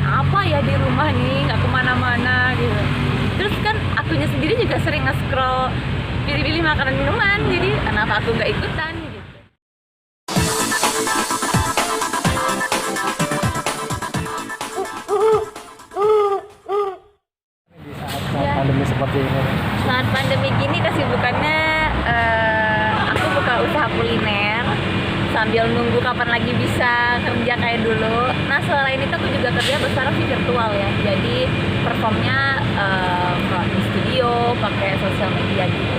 apa ya di rumah nih, nggak kemana-mana gitu. Terus kan akunya sendiri juga sering nge-scroll pilih-pilih makanan minuman, jadi kenapa aku nggak ikutan gitu. Saat pandemi seperti ini. Saat pandemi gini kesibukannya aku buka usaha kuliner sambil nunggu kapan lagi bisa kerja kayak dulu. Nah selain itu aku juga kerja secara virtual ya, jadi performnya di studio pakai sosial media gitu.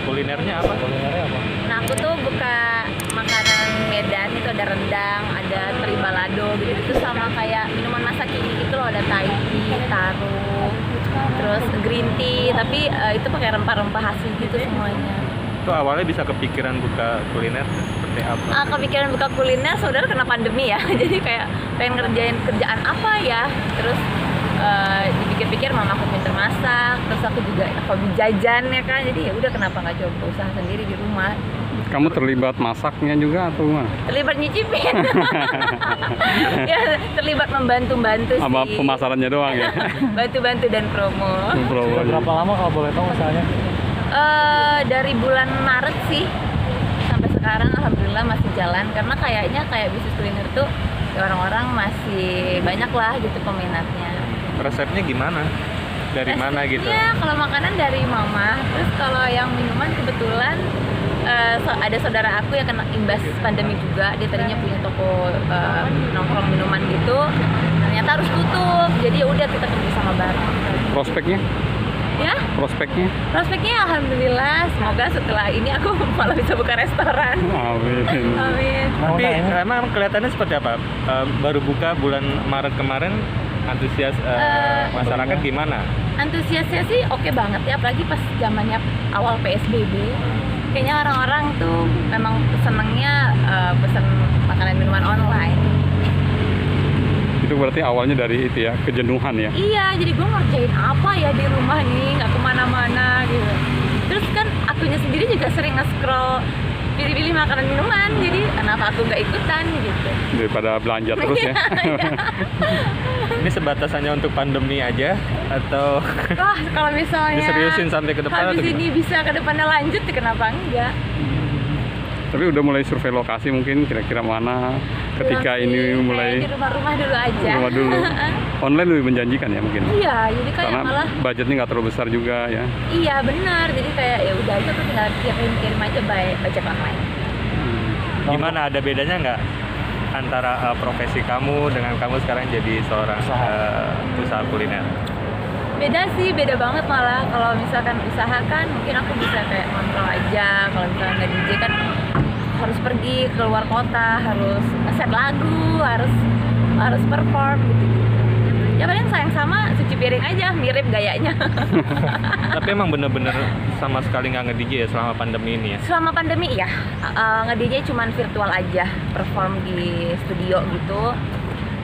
Kulinernya apa? Kulinernya apa? Nah aku tuh buka makanan Medan, itu ada rendang, ada teri balado gitu, sama kayak minuman masa kini gitu loh, ada Thai tea, taro, terus green tea, tapi itu pakai rempah-rempah asli gitu semuanya. Itu awalnya bisa kepikiran buka kuliner seperti apa? Kepikiran buka kuliner saudara kena pandemi ya, jadi kayak pengen ngerjain kerjaan apa ya, terus dipikir-pikir mama aku pinter masak, terus aku juga hobi jajan ya kan, jadi ya udah kenapa nggak coba usaha sendiri di rumah. Kamu terlibat masaknya juga atau gimana? Terlibat nyicipin. Ya terlibat membantu-bantu sih. Apa pemasarannya doang ya? Bantu-bantu dan promo. Sudah berapa lama kalau boleh tahu usahanya? Dari bulan Maret sih sampai sekarang alhamdulillah masih jalan, karena kayaknya kayak bisnis kuliner tuh ya orang-orang masih banyak lah gitu peminatnya. Resepnya gimana? Dari mana gitu? Ya kalau makanan dari mama, terus kalau yang minuman kebetulan ada saudara aku yang kena imbas pandemi juga. Dia tadinya punya toko nongkrong minuman gitu, ternyata harus tutup, jadi ya udah kita kerja sama bareng. Prospeknya? Ya prospeknya alhamdulillah, semoga setelah ini aku malah bisa buka restoran. Amin. Amin. Tapi emang kelihatannya seperti apa? Baru buka bulan Maret kemarin, antusias masyarakat gimana? Antusiasnya sih oke banget ya, apalagi pas zamannya awal PSBB. Kayaknya orang-orang tuh memang senengnya pesen makanan minuman online. Itu berarti awalnya dari itu ya, kejenuhan ya? Iya, jadi gue ngerjain apa ya di rumah nih, nggak kemana-mana gitu. Terus kan akunya sendiri juga sering nge-scroll pilih-pilih makanan minuman, jadi kenapa aku nggak ikutan gitu. Daripada belanja terus ya? Ini sebatas hanya untuk pandemi aja atau Wah, kalau misalnya diseriusin sampai ke depan habis atau ini bisa ke depannya lanjut, ya kenapa enggak? Tapi udah mulai survei lokasi mungkin kira-kira mana ketika Belum ini sih, mulai kayak di rumah-rumah dulu aja. rumah dulu. Online lebih menjanjikan ya mungkin? Iya, jadi kayak Karena malah budgetnya nggak terlalu besar juga ya. iya benar, jadi kayak ya udah aja tuh tinggal kirim aja budget online. gimana, ada bedanya nggak antara profesi kamu dengan kamu sekarang jadi seorang usaha kuliner? Beda sih, beda banget malah. Kalau misalkan usaha kan mungkin aku bisa kayak ngontrol aja, kalau misalnya nggak DJ kan harus pergi keluar kota, harus set lagu, harus perform gitu. Ya paling sayang sama cuci piring aja, mirip gayanya. Tapi emang bener-bener sama sekali nggak nge-DJ ya selama pandemi ini ya? Selama pandemi ya, nge-DJ cuman virtual aja, perform di studio gitu.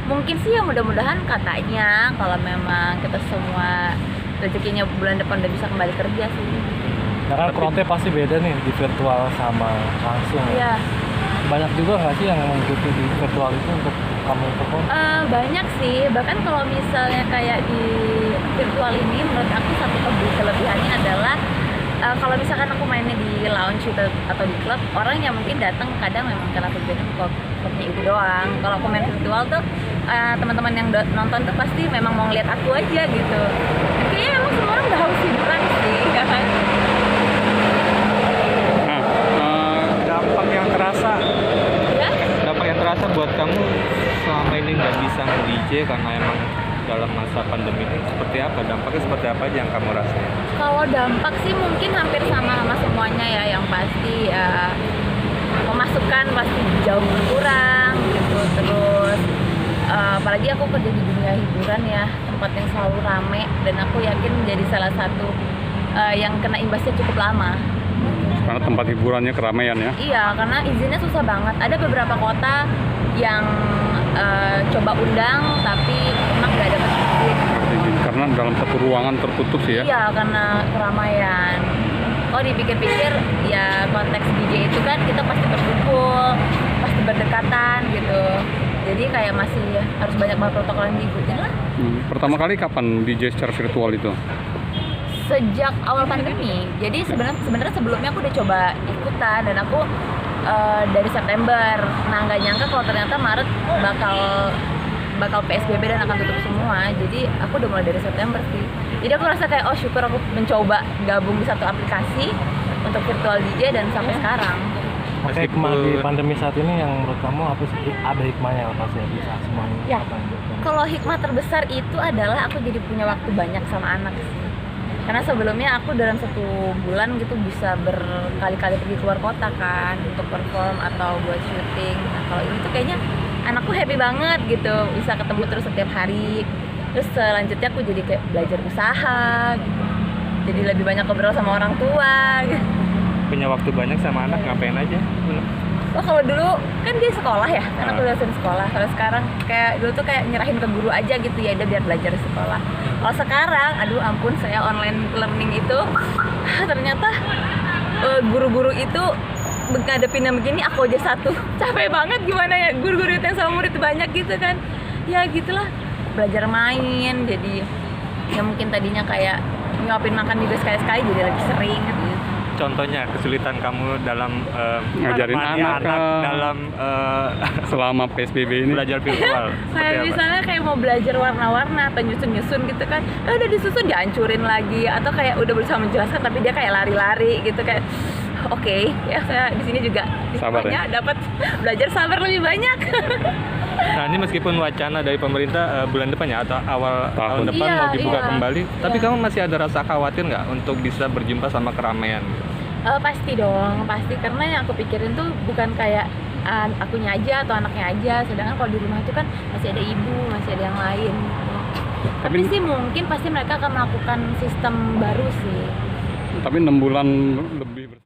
Mungkin sih ya mudah-mudahan katanya kalau memang kita semua rezekinya bulan depan udah bisa kembali kerja sih. Karena crowd-nya pasti beda nih di virtual sama langsung. Iya. Banyak juga nggak sih yang mengikuti di virtual itu untuk kamu perform? Banyak sih, bahkan kalau misalnya kayak di virtual ini menurut aku satu kelebihannya adalah kalau misalkan aku mainnya di lounge atau di klub, orang yang mungkin datang kadang memang karena tujuannya klubnya itu doang. Kalau aku main virtual tuh teman-teman yang nonton tuh pasti memang mau ngeliat aku aja gitu. Kayaknya emang semua orang udah haus hiburan sih, kan? Dampak yang terasa, Ya? dampak yang terasa buat kamu selama ini nggak bisa nge-DJ karena emang dalam masa pandemi ini seperti apa? Dampaknya seperti apa aja yang kamu rasain? Kalau dampak sih mungkin hampir sama semuanya ya, yang pasti pemasukan pasti jauh berkurang gitu. Terus apalagi aku kerja di dunia hiburan ya, tempat yang selalu rame, dan aku yakin menjadi salah satu yang kena imbasnya cukup lama. Karena tempat hiburannya keramaian ya? Iya, karena izinnya susah banget. Ada beberapa kota yang coba undang tapi emang nggak dapat izin. Karena dalam satu ruangan tertutup sih ya? Iya, karena keramaian. Kalau dipikir-pikir ya konteks DJ itu kan kita pasti berkumpul, pasti berdekatan gitu. jadi kayak masih harus banyak banget protokol yang diikutin lah. Pertama kali kapan DJ secara virtual itu? Sejak awal pandemi. Jadi sebenarnya sebelumnya aku udah coba ikutan dan aku dari September. Nah nggak nyangka kalau ternyata Maret bakal PSBB dan akan tutup semua. Jadi aku udah mulai dari September sih. Jadi aku rasa kayak oh syukur aku mencoba gabung di satu aplikasi untuk virtual DJ dan sampai sekarang. Oke, hikmah di pandemi saat ini yang menurut kamu apa sih? Ada hikmahnya apa sih bisa semuanya? Ya, kalau hikmah terbesar itu adalah aku jadi punya waktu banyak sama anak sih. Karena sebelumnya aku dalam 1 bulan gitu bisa berkali-kali pergi keluar kota kan untuk perform atau buat syuting. Nah kalau ini tuh kayaknya anakku happy banget gitu, bisa ketemu terus setiap hari. Terus selanjutnya aku jadi kayak belajar usaha gitu. Jadi lebih banyak ngobrol sama orang tua gitu. Punya waktu banyak sama anak ngapain aja? Oh kalau dulu kan dia sekolah ya, kan aku dosen sekolah. Kalau sekarang kayak dulu tuh kayak nyerahin ke guru aja gitu ya, udah biar belajar di sekolah. Kalau sekarang, aduh ampun saya online learning itu ternyata guru-guru itu ngadepinnya begini aku aja satu. Capek banget gimana ya guru-guru itu yang sama murid banyak gitu kan. Ya gitulah, belajar main jadi ya mungkin tadinya kayak nyuapin makan juga sekali-sekali jadi lebih sering gitu. Contohnya kesulitan kamu dalam Ngajarin menemani anak, dalam selama PSBB ini? belajar virtual. Seperti Kayak apa? misalnya kayak mau belajar warna-warna atau nyusun-nyusun gitu kan, udah disusun dihancurin lagi atau kayak udah berusaha menjelaskan tapi dia kayak lari-lari gitu kayak oke, ya saya di sini juga Sabar ya? dapat belajar sabar lebih banyak. Nah ini meskipun wacana dari pemerintah bulan depan ya atau awal tahun depan Iya, mau dibuka iya. kembali, tapi Iya. kamu masih ada rasa khawatir nggak untuk bisa berjumpa sama keramaian? Pasti dong, pasti karena yang aku pikirin tuh bukan kayak akunya aja atau anaknya aja, sedangkan kalau di rumah tuh kan masih ada ibu, masih ada yang lain. Tapi sih mungkin pasti mereka akan melakukan sistem baru sih. Tapi 6 bulan lebih bersama.